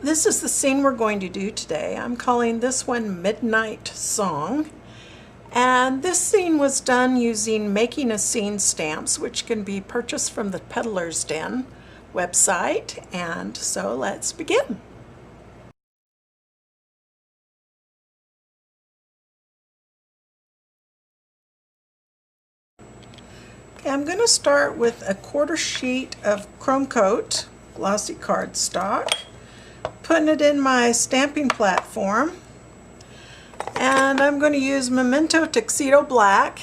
This is the scene we're going to do today. I'm calling this one Midnight Song. And this scene was done using Making a Scene stamps, which can be purchased from the Peddler's Den website. And so let's begin. Okay, I'm going to start with a 1/4 sheet of Chrome Coat glossy cardstock, putting it in my stamping platform, and I'm going to use Memento Tuxedo Black,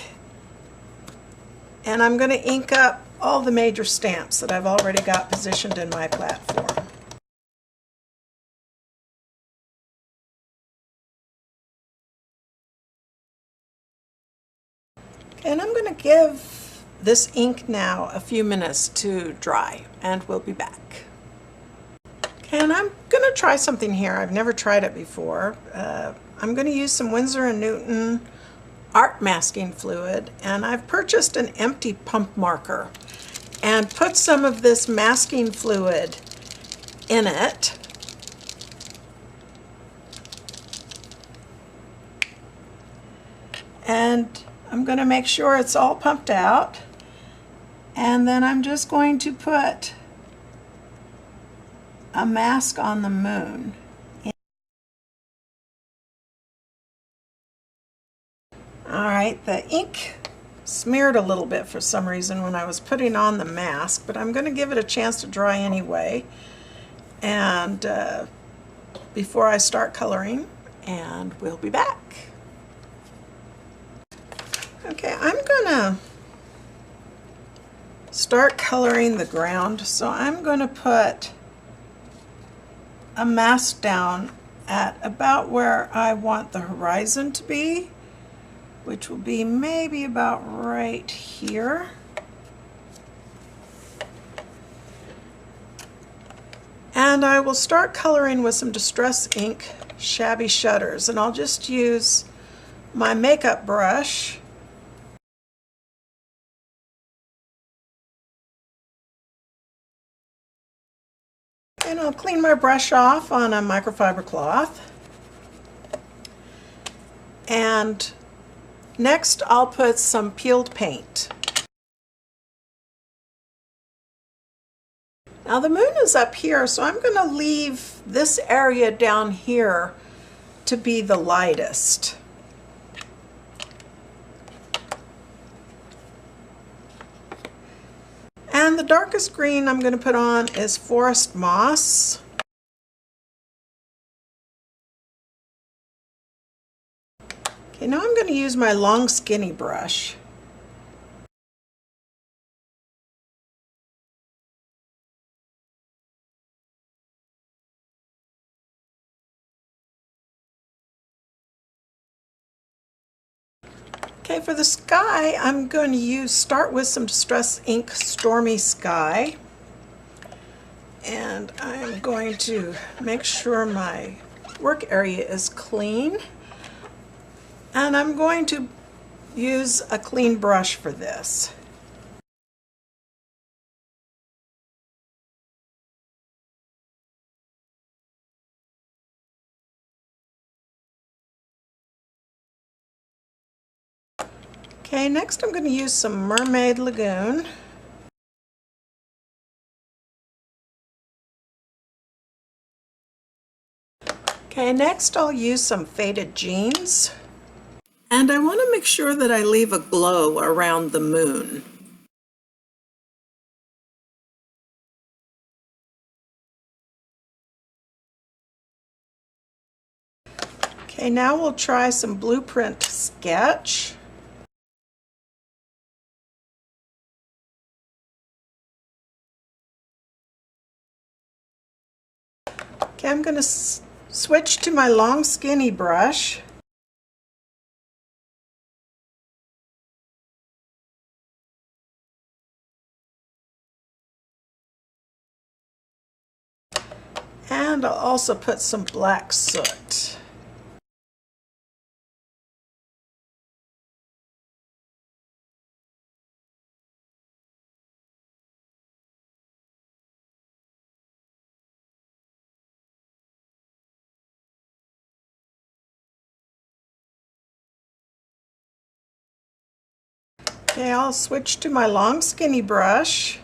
and I'm going to ink up all the major stamps that I've already got positioned in my platform. Okay, and I'm going to give this ink now a few minutes to dry, and we'll be back. Okay, and I'm going to try something here. I've never tried it before. I'm going to use some Winsor & Newton art masking fluid, and I've purchased an empty pump marker and put some of this masking fluid in it. And I'm going to make sure it's all pumped out, and then I'm just going to put a mask on the moon. Alright, the ink smeared a little bit for some reason when I was putting on the mask, but I'm going to give it a chance to dry anyway, and before I start coloring, and we'll be back. Okay, I'm gonna start coloring the ground, so I'm going to put a mask down at about where I want the horizon to be, which will be maybe about right here. And I will start coloring with some Distress Ink Shabby Shutters, and I'll just use my makeup brush . And I'll clean my brush off on a microfiber cloth. And next I'll put some peeled paint. Now the moon is up here, so I'm going to leave this area down here to be the lightest. And the darkest green I'm going to put on is Forest Moss. Okay, now I'm going to use my long skinny brush. Okay, for the sky, I'm going to start with some Distress Ink Stormy Sky. And I'm going to make sure my work area is clean. And I'm going to use a clean brush for this. Okay, next I'm going to use some Mermaid Lagoon. Okay, next I'll use some Faded Jeans. And I want to make sure that I leave a glow around the moon. Okay, now we'll try some Blueprint Sketch. Okay, I'm going to switch to my long skinny brush. And I'll also put some black soot. Okay, I'll switch to my long skinny brush.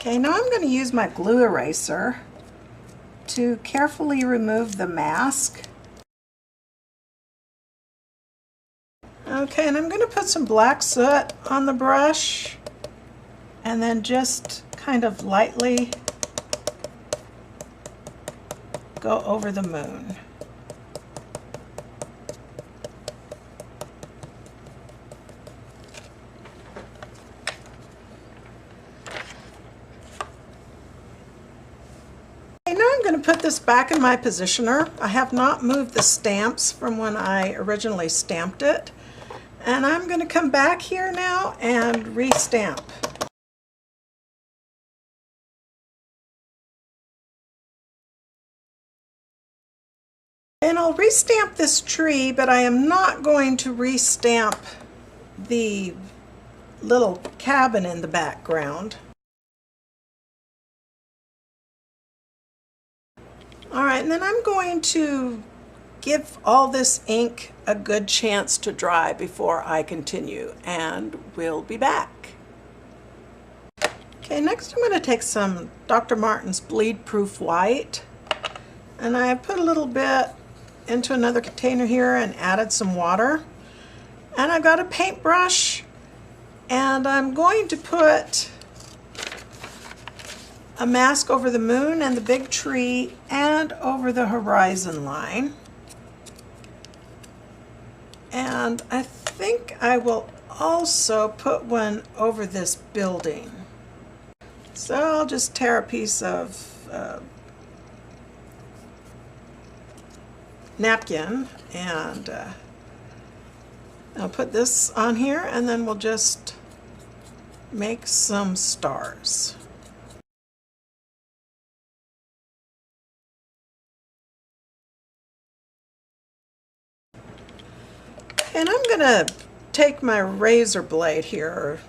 Okay, now I'm going to use my glue eraser to carefully remove the mask. Okay, and I'm going to put some black soot on the brush and then just kind of lightly go over the moon. Okay, now I'm going to put this back in my positioner. I have not moved the stamps from when I originally stamped it. And I'm going to come back here now and re-stamp. And I'll re-stamp this tree, but I am not going to re-stamp the little cabin in the background. All right, and then I'm going to give all this ink a good chance to dry before I continue, and we'll be back. Okay, next I'm going to take some Dr. Martin's Bleed Proof White, and I put a little bit into another container here and added some water. And I've got a paintbrush, and I'm going to put a mask over the moon and the big tree and over the horizon line. And I think I will also put one over this building. So I'll just tear a piece of napkin and I'll put this on here, and then we'll just make some stars. And I'm going to take my razor blade here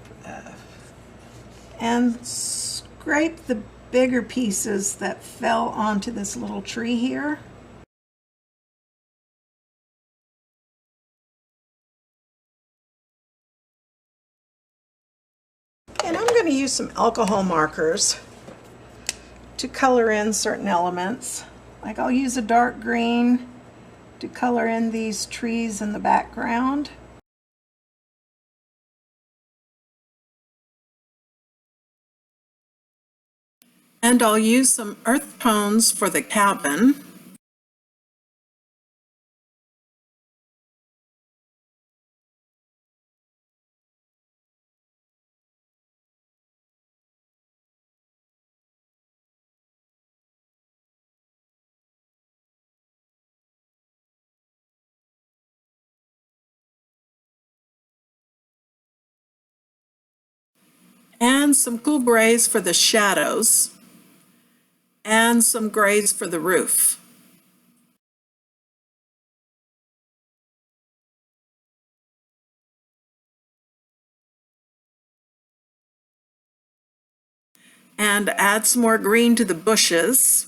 and scrape the bigger pieces that fell onto this little tree here. And I'm going to use some alcohol markers to color in certain elements. Like I'll use a dark green to color in these trees in the background. And I'll use some earth tones for the cabin. And some cool grays for the shadows, and some grays for the roof. And add some more green to the bushes.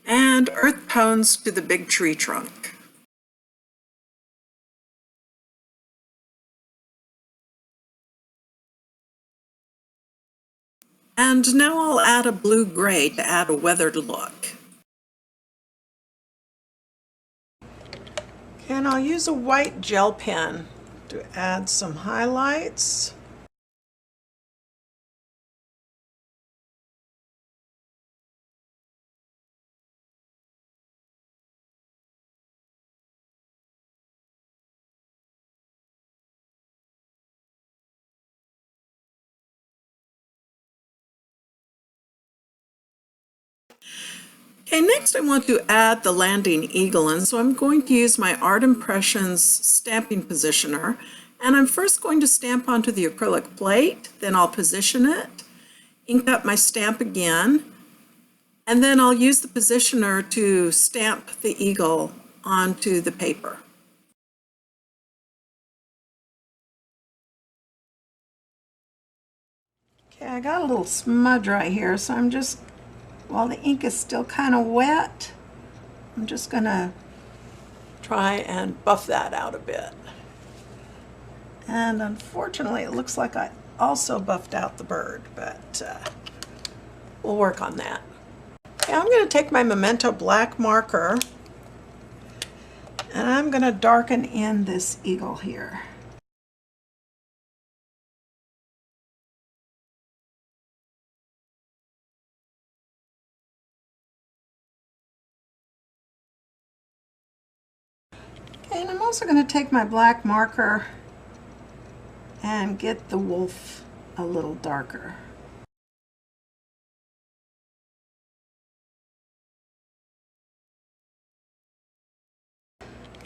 And earth tones to the big tree trunk. And now I'll add a blue-gray to add a weathered look. And I'll use a white gel pen to add some highlights. Okay, next I want to add the landing eagle, and so I'm going to use my Art Impressions stamping positioner, and I'm first going to stamp onto the acrylic plate, then I'll position it, ink up my stamp again, And then I'll use the positioner to stamp the eagle onto the paper. Okay, I got a little smudge right here, so I'm just, while the ink is still kind of wet, I'm just gonna try and buff that out a bit. And unfortunately, it looks like I also buffed out the bird, but we'll work on that. Okay, I'm going to take my Memento black marker and I'm going to darken in this eagle here. Okay, and I'm also going to take my black marker and get the wolf a little darker.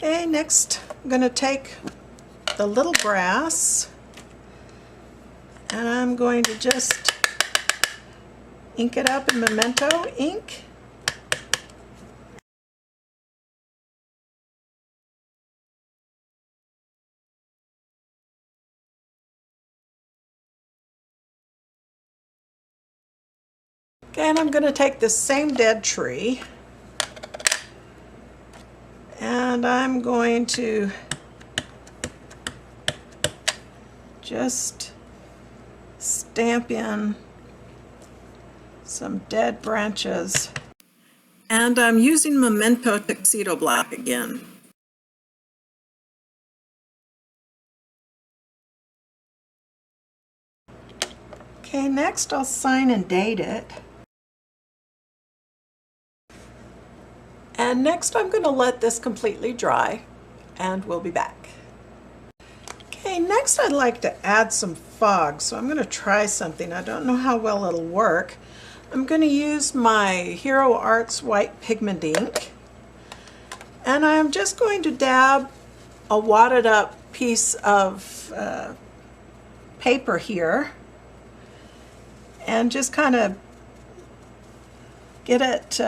Okay, next I'm going to take the little grass and I'm going to just ink it up in Memento ink. Okay, and I'm going to take this same dead tree and I'm going to just stamp in some dead branches. And I'm using Memento Tuxedo Black again. Okay, next I'll sign and date it. And next I'm going to let this completely dry and we'll be back. Okay, next I'd like to add some fog, so I'm going to try something. I don't know how well it'll work. I'm going to use my Hero Arts white pigment ink and I'm just going to dab a wadded up piece of paper here and just kind of get it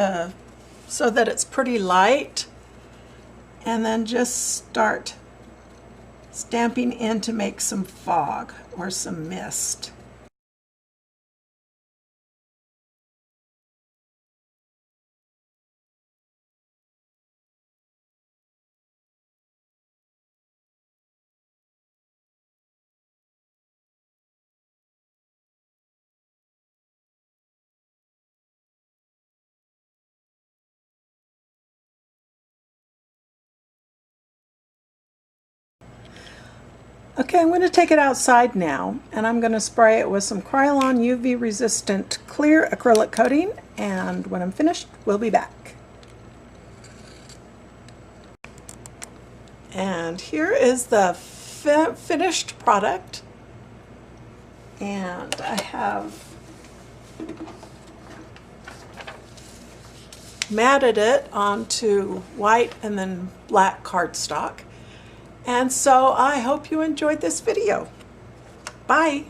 so that it's pretty light, and then just start stamping in to make some fog or some mist. Okay, I'm going to take it outside now and I'm going to spray it with some Krylon UV resistant clear acrylic coating, and when I'm finished we'll be back. And here is the finished product, and I have matted it onto white and then black cardstock. And so I hope you enjoyed this video. Bye.